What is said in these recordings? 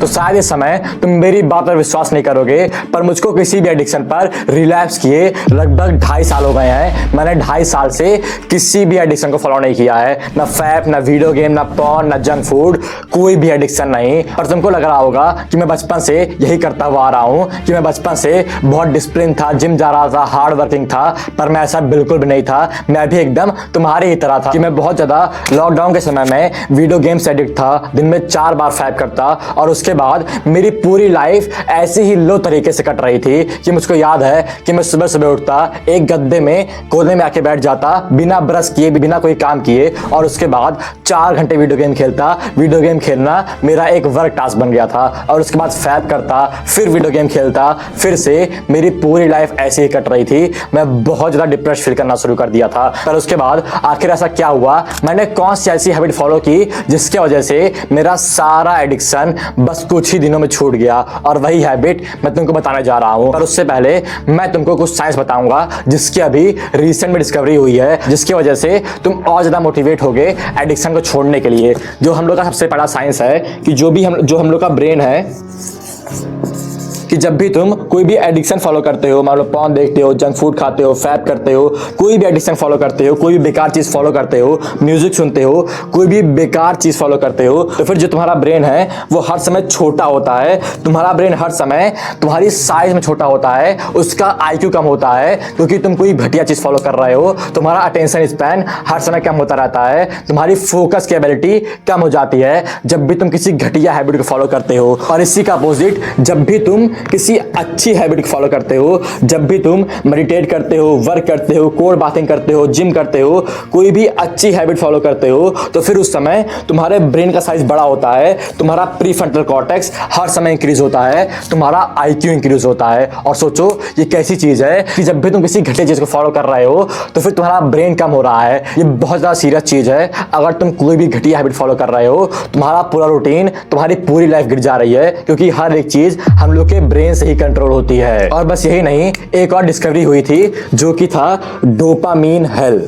तो शायद इस समय तुम मेरी बात पर विश्वास नहीं करोगे, पर मुझको किसी भी एडिक्शन पर रिलैप्स किए लगभग 2.5 साल हो गए हैं। मैंने 2.5 साल से किसी भी एडिक्शन को फॉलो नहीं किया है, ना फैप, ना वीडियो गेम, ना पॉर्न, ना जंक फूड, कोई भी एडिक्शन नहीं। पर तुमको लग रहा होगा कि मैं बचपन से यही करता हुआ आ रहा हूँ, कि मैं बचपन से बहुत डिसिप्लिन था, जिम जा रहा था, हार्ड वर्किंग था, पर मैं ऐसा बिल्कुल भी नहीं था। मैं भी एकदम तुम्हारे ही तरह था कि मैं बहुत ज्यादा लॉकडाउन के समय में वीडियो गेम से एडिक्ट था, दिन में 4 बार फैप करता, और उसके बाद मेरी पूरी लाइफ ऐसे ही लो तरीके से कट रही थी कि मुझको याद है कि मैं सुबह सुबह उठता, एक गद्दे में कोने में आके बैठ जाता, बिना ब्रश किए, बिना कोई काम किए, और उसके बाद 4 घंटे वीडियो गेम खेलता। वीडियो गेम खेलना मेरा एक वर्क टास्क बन गया था, और उसके बाद फैप करता, फिर वीडियो गेम खेलता, फिर से मेरी पूरी लाइफ ऐसे ही कट रही थी। मैं बहुत ज्यादा डिप्रेस फील करना शुरू कर दिया था। पर उसके बाद आखिर ऐसा क्या हुआ, मैंने कौन सी ऐसी हैबिट फॉलो की जिसके वजह से मेरा सारा एडिक्शन बस कुछ ही दिनों में छूट गया, और वही हैबिट मैं तुमको बताने जा रहा हूं। पर उससे पहले मैं तुमको कुछ साइंस बताऊंगा जिसकी अभी रिसेंट में डिस्कवरी हुई है, जिसकी वजह से तुम और ज्यादा मोटिवेट होगे एडिक्शन को छोड़ने के लिए। जो हम लोग का सबसे बड़ा साइंस है कि जो हम लोग का ब्रेन है, कि जब भी तुम कोई भी एडिक्शन फॉलो करते हो, मान लो पॉर्न देखते हो, जंक फूड खाते हो, फैप करते हो, कोई भी एडिक्शन फॉलो करते हो, कोई भी बेकार चीज फॉलो करते हो, म्यूजिक सुनते हो, कोई भी बेकार चीज फॉलो करते हो, तो फिर जो तुम्हारा ब्रेन है वो हर समय छोटा होता है। तुम्हारा ब्रेन हर समय तुम्हारी साइज में छोटा होता है, उसका आईक्यू कम होता है, क्योंकि तुम कोई घटिया चीज फॉलो कर रहे हो। तुम्हारा अटेंशन स्पैन हर समय कम होता रहता है, तुम्हारी फोकस की एबिलिटी कम हो जाती है जब भी तुम किसी घटिया हैबिट को फॉलो करते हो। और इसी का अपोजिट, जब भी तुम किसी अच्छी हैबिट को फॉलो करते हो, जब भी तुम मेडिटेट करते हो, वर्क करते हो, कोड बातें करते हो, जिम करते हो, कोई भी अच्छी हैबिट फॉलो करते हो, तो फिर उस समय तुम्हारे ब्रेन का साइज बड़ा होता है, तुम्हारा प्रीफ्रंटल कॉर्टेक्स हर समय इंक्रीज होता है, तुम्हारा आईक्यू इंक्रीज होता है। और सोचो ये कैसी चीज है कि जब भी तुम किसी घटिया चीज को फॉलो कर रहे हो तो फिर तुम्हारा ब्रेन कम हो रहा है। ये बहुत ज्यादा सीरियस चीज है। अगर तुम कोई भी घटिया हैबिट फॉलो कर रहे हो, तुम्हारा पूरा रूटीन, तुम्हारी पूरी लाइफ गिर जा रही है, क्योंकि हर एक चीज हम लोग के ब्रेन से ही कंट्रोल होती है। और बस यही नहीं, एक और डिस्कवरी हुई थी जो कि था डोपामीन हेल।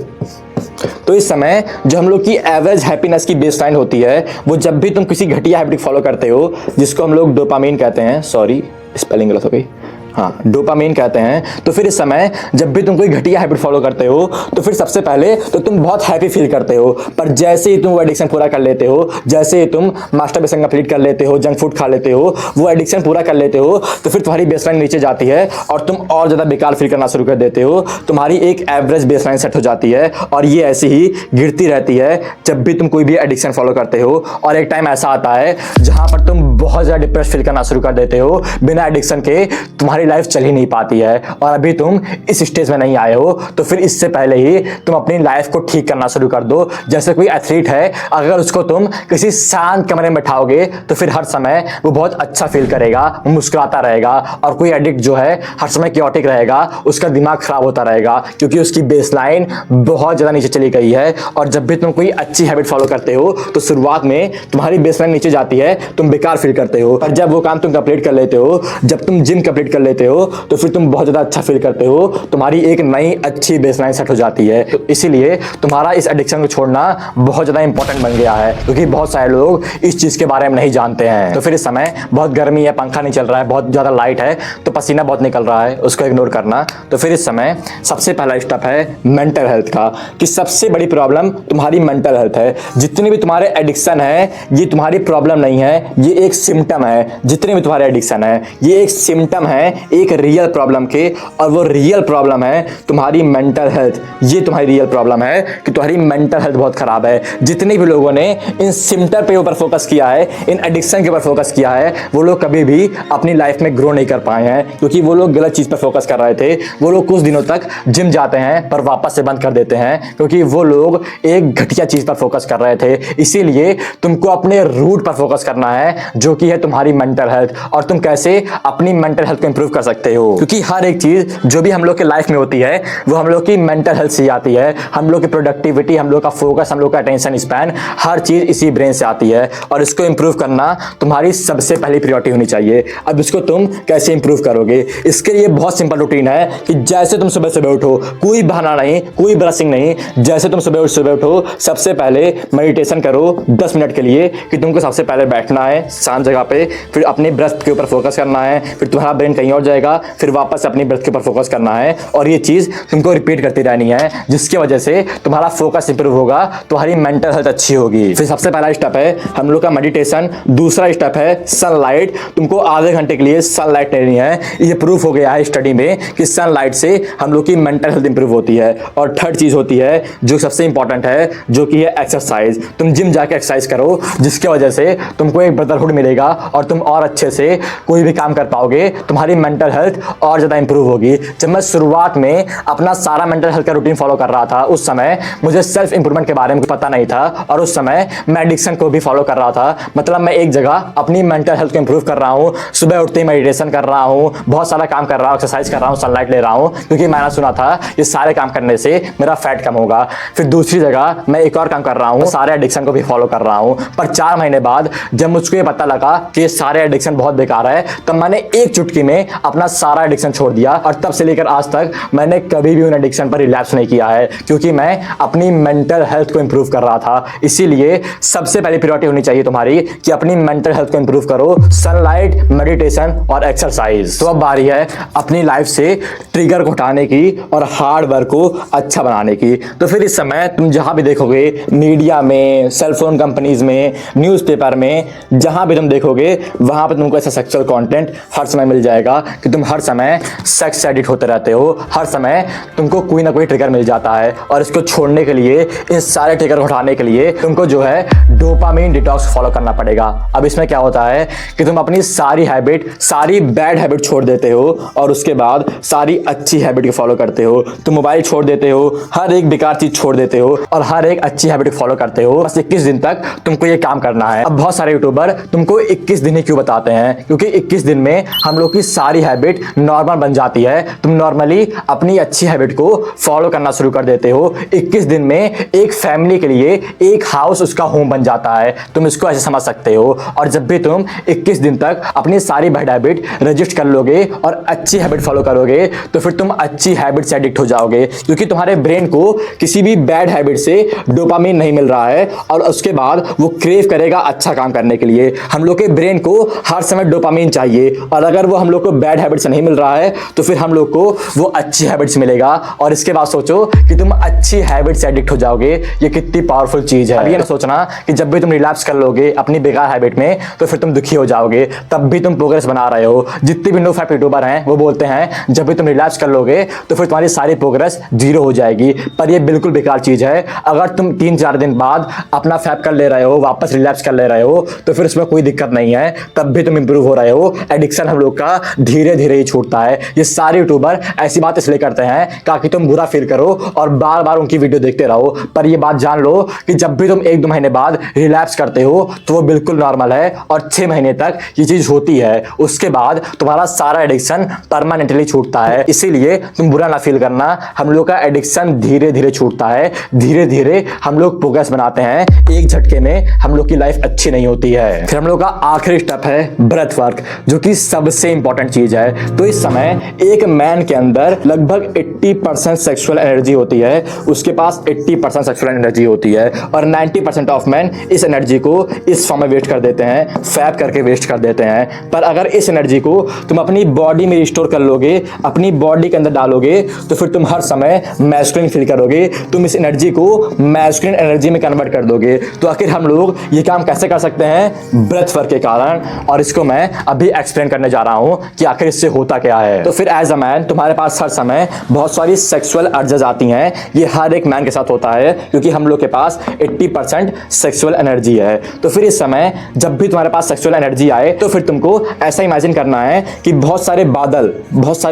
तो इस समय जो हम लोग की एवरेज हैप्पीनेस की बेसलाइन होती है, वो जब भी तुम किसी घटिया हैबिट फॉलो करते हो, जिसको हम लोग डोपामीन कहते हैं, सॉरी स्पेलिंग गलत हो गई, हाँ डोपामीन कहते हैं। तो फिर इस समय जब भी तुम कोई घटिया हैबिट फॉलो करते हो तो फिर सबसे पहले तो तुम बहुत हैप्पी फील करते हो, पर जैसे ही तुम वो एडिक्शन पूरा कर लेते हो, जैसे ही तुम मास्टरबेशन कंप्लीट कर लेते हो, जंक फूड खा लेते हो, वो एडिक्शन पूरा कर लेते हो, तो फिर तुम्हारी बेसलाइन नीचे जाती है और तुम और ज्यादा बेकार फील करना शुरू कर देते हो। तुम्हारी एक एवरेज बेसलाइन सेट हो जाती है, और ये ऐसी ही गिरती रहती है जब भी तुम कोई भी एडिक्शन फॉलो करते हो। और एक टाइम ऐसा आता है जहां पर तुम बहुत ज्यादा डिप्रेस फील करना शुरू कर देते हो। बिना एडिक्शन के तुम्हारी लाइफ चल ही नहीं पाती है, और अभी तुम इस स्टेज में नहीं आए हो, तो फिर इससे पहले ही तुम अपनी लाइफ को ठीक करना शुरू कर दो। जैसे कोई एथलीट है, अगर उसको तुम किसी शांत कमरे में बैठाओगे तो फिर हर समय वो बहुत अच्छा फील करेगा, वो मुस्कुराता रहेगा। और कोई एडिक्ट जो है हर समय क्योटिक रहेगा, उसका दिमाग खराब होता रहेगा, क्योंकि उसकी बेसलाइन बहुत ज्यादा नीचे चली गई है। और जब भी तुम कोई अच्छी हैबिट फॉलो करते हो तो शुरुआत में तुम्हारी बेसलाइन नीचे जाती है, तुम बेकार फील करते हो, पर जब वो काम तुम कंप्लीट कर लेते हो, जब तुम जिम कंप्लीट कर लेते हो, तो फिर तुम बहुत ज्यादा अच्छा फील करते हो, तुम्हारी एक नई अच्छी बेसलाइन सेट हो जाती है। तो इसीलिए तुम्हारा इस एडिक्शन को छोड़ना बहुत ज्यादा इंपॉर्टेंट बन गया है, क्योंकि बहुत सारे लोग इस चीज के बारे में नहीं जानते हैं। तो फिर इस समय बहुत गर्मी है, पंखा नहीं चल रहा है, बहुत ज्यादा लाइट है, तो पसीना बहुत निकल रहा है, उसको इग्नोर करना। तो फिर इस समय सबसे पहला स्टेप है मेंटल हेल्थ का, कि सबसे बड़ी प्रॉब्लम तुम्हारी मेंटल हेल्थ है। जितने भी तुम्हारे एडिक्शन है, ये तुम्हारी प्रॉब्लम नहीं है, ये एक सिम्टम है। जितने भी तुम्हारे एडिक्शन है, ये एक सिम्टम है एक रियल प्रॉब्लम के, और वो रियल प्रॉब्लम है तुम्हारी मेंटल हेल्थ। ये तुम्हारी रियल प्रॉब्लम है कि तुम्हारी मेंटल हेल्थ बहुत खराब है। जितने भी लोगों ने इन सिम्टम पे ऊपर फोकस किया है, इन एडिक्शन के ऊपर फोकस किया है, वो लोग कभी भी अपनी लाइफ में ग्रो नहीं कर पाए हैं, क्योंकि वो लोग गलत चीज पर फोकस कर रहे थे। वो लोग कुछ दिनों तक जिम जाते हैं पर वापस से बंद कर देते हैं, क्योंकि वो लोग एक घटिया चीज पर फोकस कर रहे थे। इसीलिए तुमको अपने रूट पर फोकस करना है, जो कि है तुम्हारी मेंटल हेल्थ, और तुम कैसे अपनी मेंटल हेल्थ को इंप्रूव कर सकते हो, क्योंकि हर एक चीज जो भी हम लोग के लाइफ में होती है वो हम लोग की मेंटल हेल्थ से आती है। हम लोग की प्रोडक्टिविटी, हम लोग का फोकस, हम लोग का अटेंशन स्पैन, हर चीज इसी ब्रेन से आती है और इसको इंप्रूव करना तुम्हारी सबसे पहली प्रायोरिटी होनी चाहिए। अब इसको तुम कैसे इंप्रूव करोगे? इसके लिए बहुत सिंपल रूटीन है कि जैसे तुम सुबह सुबह उठो, कोई बहाना नहीं, कोई ब्रशिंग नहीं, जैसे तुम सुबह उठो सबसे पहले मेडिटेशन करो 10 मिनट के लिए कि तुमको सबसे पहले बैठना है शांत जगह पे, फिर अपने ब्रेथ के ऊपर फोकस करना है, फिर तुम्हारा ब्रेन कहीं और जाएगा, फिर वापस अपनी ब्रेथ के ऊपर फोकस करना है और ये चीज तुमको रिपीट करती रहनी है, जिसकी वजह से तुम्हारा फोकस इंप्रूव होगा, तुम्हारी मेंटल हेल्थ अच्छी होगी। फिर सबसे पहला स्टेप है हम लोग का मेडिटेशन। दूसरा स्टेप है सनलाइट। तुमको आधे घंटे के लिए सनलाइट लेनी है। ये प्रूफ हो गया है स्टडी में कि सनलाइट से हम लोग की मेंटल हेल्थ इंप्रूव होती है। और थर्ड चीज होती है जो सबसे इंपॉर्टेंट है, जो कि है एक्सरसाइज। तुम जिम जाके एक्सरसाइज करो, जिसकी वजह से तुमको एक ब्रदरहुड मिलेगा और तुम और अच्छे से कोई भी काम कर पाओगे, तुम्हारी मेंटल हेल्थ और ज्यादा इंप्रूव होगी। जब मैं शुरुआत में अपना सारा मेंटल हेल्थ का रूटीन फॉलो कर रहा था, उस समय मुझे सेल्फ इंप्रूवमेंट के बारे में पता नहीं था और उस समय मैं एडिक्शन को भी फॉलो कर रहा था। मतलब मैं एक जगह अपनी मेंटल हेल्थ को इंप्रूव कर रहा हूँ, सुबह उठते ही मेडिटेशन कर रहा हूँ, बहुत सारा काम कर रहा हूँ, एक्सरसाइज कर रहा हूँ, सनलाइट ले रहा हूँ, क्योंकि मैंने सुना था ये सारे काम करने से मेरा फैट कम होगा। फिर दूसरी जगह मैं एक और काम कर रहा हूँ, सारे एडिक्शन को भी फॉलो कर रहा हूँ। पर 4 महीने बाद जब मुझको ये पता लगा कि ये सारे एडिक्शन बहुत बेकार है, तब मैंने एक चुटकी में अपना सारा एडिक्शन छोड़ दिया और तब से लेकर आज तक मैंने कभी भी उन एडिक्शन पर रिलैप्स नहीं किया है, क्योंकि मैं अपनी मेंटल हेल्थ को इंप्रूव कर रहा था। इसीलिए सबसे पहली प्रायोरिटी होनी चाहिए तुम्हारी कि अपनी मेंटल हेल्थ को इंप्रूव करो, सनलाइट, मेडिटेशन और एक्सरसाइज। तो अब बारी है अपनी लाइफ से ट्रिगर को हटाने की और हार्ड वर्क को अच्छा बनाने की। तो फिर इस समय तुम जहां भी देखोगे, मीडिया में, सेलफोन कंपनीज में, न्यूज़पेपर में, जहां भी तुम देखोगे वहां पर तुमको ऐसा सेक्सुअल कंटेंट हर समय मिल जाएगा कि तुम हर समय सेक्स एडिक्ट होते रहते हो। हर समय तुमको कोई ना कोई ट्रिगर मिल जाता है और इसको छोड़ने के लिए, इस सारे ट्रिगर को हटाने के लिए तुमको जो है डोपामिन डिटॉक्स फॉलो करना पड़ेगा। अब इसमें क्या होता है कि तुम अपनी सारी हैबिट, सारी बैड हैबिट छोड़ देते हो और उसके बाद सारी अच्छी हैबिट को फॉलो करते हो। तुम मोबाइल छोड़ देते हो, हर एक बेकार चीज छोड़ देते हो और हर एक अच्छी हैबिट को फॉलो करते हो। बस 21 दिन तक तुमको ये काम करना है। अब बहुत सारे यूट्यूबर तुमको 21 दिन ही क्यों बताते हैं? क्योंकि 21 दिन में हम लोग की सारी हैबिट नॉर्मल बन जाती है। तुम नॉर्मली अपनी अच्छी हैबिट को फॉलो करना शुरू कर देते हो। 21 दिन में एक फैमिली के लिए एक हाउस उसका होम बन जाता है। तुम इसको ऐसे समझ सकते हो। और जब भी तुम 21 दिन तक अपनी सारी बैड हैबिट रजिस्ट कर लोगे और अच्छी हैबिट फॉलो करोगे, तो फिर तुम अच्छी हैबिट से एडिक्ट हो जाओगे, क्योंकि तुम्हारे ब्रेन को किसी भी बैड हैबिट से डोपामिन नहीं मिल रहा है और उसके बाद वो क्रेव करेगा अच्छा काम करने के लिए। हम लोग के ब्रेन को हर समय डोपामिन चाहिए और अगर वो हम लोग को बैड हैबिट से नहीं मिल रहा है तो फिर हम लोग को वो अच्छी हैबिट से मिलेगा। और इसके बाद सोचो कि तुम अच्छी हैबिट से एडिक्ट हो जाओगे। ये कितनी पावरफुल चीज है। अब ये ना सोचना कि जब भी तुम रिलैप्स कर लोगे अपनी बेकार हैबिट में तो फिर तुम दुखी हो जाओगे, तब भी तुम प्रोग्रेस बना रहे हो। जितने भी नो फैप यूट्यूबर हैं वो बोलते हैं जब भी तुम रिलैप्स कर लोगे तो फिर तुम्हारी सारी प्रोग्रेस जीरो हो जाएगी, पर ये बिल्कुल बेकार चीज है। अगर तुम 3-4 दिन बाद अपना फैप कर ले रहे हो, वापस रिलैप्स कर ले रहे हो, तो फिर उसमें कोई दिक्कत नहीं है, तब भी तुम इंप्रूव हो रहे हो। एडिक्शन हम लोग का धीरे धीरे ही छूटता है। ये सारे यूट्यूबर ऐसी बात इसलिए करते हैं ताकि तुम बुरा फील करो और बार बार उनकी वीडियो देखते रहो। पर ये बात जान लो कि जब भी तुम 1-2 महीने बाद रिलैप्स करते हो तो वो बिल्कुल नॉर्मल है और 6 महीने तक ये चीज होती है। उसके बाद तुम्हारा सारा एडिक्शन परमानेंटली छूटता है। इसीलिए तुम बुरा ना फील करना। हम लोग का एडिक्शन धीरे धीरे छूटता है, धीरे धीरे हम लोग प्रोग्रेस बनाते हैं। एक झटके में हम लोग की लाइफ अच्छी नहीं होती है। फिर हम लोग का आखिरी स्टेप है ब्रेथ वर्क, जो कि सबसे इंपॉर्टेंट चीज है। तो इस समय एक मैन के अंदर लगभग 80% सेक्सुअल एनर्जी होती है, उसके पास 80% सेक्सुअल एनर्जी होती है और 90% ऑफ मैन इस एनर्जी को इस फॉर्म में वेस्ट कर देते हैं, फैप करके वेस्ट कर देते हैं। पर अगर इस एनर्जी को तुम अपनी बॉडी में रिस्टोर कर लोगे, अपनी बॉडी के अंदर डालोगे, तो फिर तुम हर समय मैस्कुलिन फील करोगे। तुम इस एनर्जी को मैस्कुलिन एनर्जी में कन्वर्ट कर दोगे। तो आखिर हम लोग ये काम कैसे कर सकते हैं? ब्रेथ वर्क के कारण। और इसको मैं अभी एक्सप्लेन करने जा रहा हूं कि आखिर इससे होता क्या है। तो फिर एज अ मैन तुम्हारे पास हर समय बहुत सारी सेक्सुअल अर्जेस आती हैं। ये हर एक मैन के साथ होता है क्योंकि हम लोग के पास 80% सेक्सुअल एनर्जी है। तो फिर इस समय जब भी तुम्हारे पास सेक्सुअल एनर्जी आए तो फिर तुमको ऐसा इमेजिन करना है कि बहुत सारे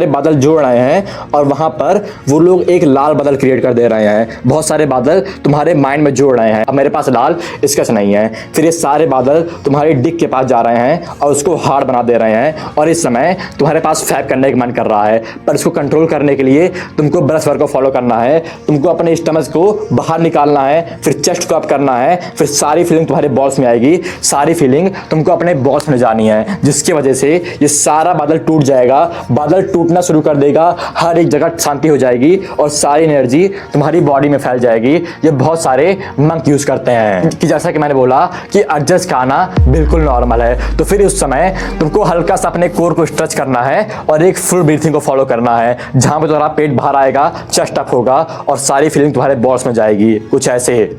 बादल जोड़ रहे हैं और वहां पर वो लोग एक लाल बादल क्रिएट कर दे रहे हैं। बहुत सारे बादल तुम्हारे माइंड में जोड़ रहे हैं। अब मेरे पास लाल स्केच नहीं है। फिर ये सारे बादल तुम्हारे डिक के पास जा रहे हैं और उसको हार्ड बना दे रहे हैं। और इस समय तुम्हारे पास फैप करने का मन कर रहा है, पर इसको कंट्रोल करने के लिए तुमको ब्रेथ वर्क को फॉलो करना है। तुमको अपने स्टमक को बाहर निकालना है, फिर चेस्ट को अप करना है, फिर सारी फीलिंग तुम्हारे बॉल्स में आएगी, सारी फीलिंग तुमको अपने बॉल्स में जानी है, जिसकी वजह से ये सारा बादल टूट जाएगा। बादल टूटना शुरू कर देगा, हर एक जगह शांति हो जाएगी और सारी एनर्जी तुम्हारी बॉडी में फैल जाएगी। ये बहुत सारे मंक यूज करते हैं कि जैसा कि मैंने बोला कि एडजस्ट का आना बिल्कुल नॉर्मल है। तो फिर उस समय तुमको हल्का सा अपने कोर को स्ट्रेच करना है और एक फुल ब्रीथिंग को फॉलो करना है, जहां पे तुम्हारा पेट बाहर आएगा, चेस्ट अप होगा और सारी फीलिंग तुम्हारे बॉल्स में जाएगी, कुछ ऐसे।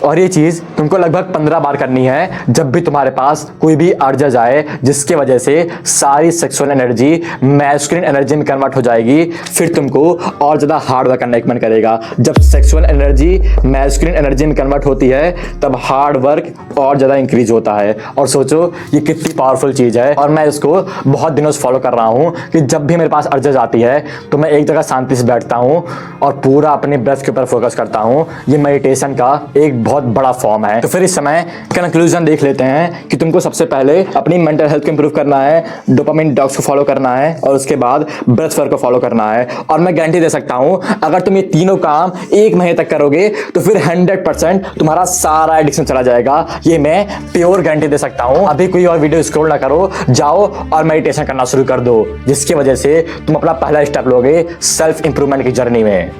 और ये चीज तुमको लगभग 15 बार करनी है जब भी तुम्हारे पास कोई भी अर्ज आए, जिसके वजह से सारी सेक्सुअल एनर्जी मैस्कुलिन एनर्जी में कन्वर्ट हो जाएगी। फिर तुमको और ज्यादा हार्ड वर्क करने का मन करेगा। जब सेक्सुअल एनर्जी मैस्कुलिन एनर्जी में कन्वर्ट होती है तब हार्ड वर्क और ज्यादा इंक्रीज होता है। और सोचो ये कितनी पावरफुल चीज है। और मैं इसको बहुत दिनों से फॉलो कर रहा हूँ कि जब भी मेरे पास अर्ज आती है तो मैं एक जगह शांति से बैठता हूँ और पूरा अपने ब्रेथ के ऊपर फोकस करता हूँ। ये मेडिटेशन का एक बहुत बड़ा फॉर्म है। तो फिर इस समय कंक्लूजन देख लेते हैं कि तुमको सबसे पहले अपनी मेंटल हेल्थ को इंप्रूव करना है, डोपामिन डिटॉक्स को फॉलो करना है और उसके बाद ब्रेथ वर्क को फॉलो करना है। और मैं गारंटी दे सकता हूं अगर तुम ये तीनों काम 1 महीने तक करोगे तो फिर 100% तुम्हारा सारा एडिक्शन चला जाएगा। ये मैं प्योर गारंटी दे सकता हूं। अभी कोई और वीडियो स्क्रॉल ना करो, जाओ और मेडिटेशन करना शुरू कर दो, जिसकी वजह से तुम अपना पहला स्टेप लोगे सेल्फ इंप्रूवमेंट की जर्नी में।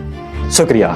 शुक्रिया।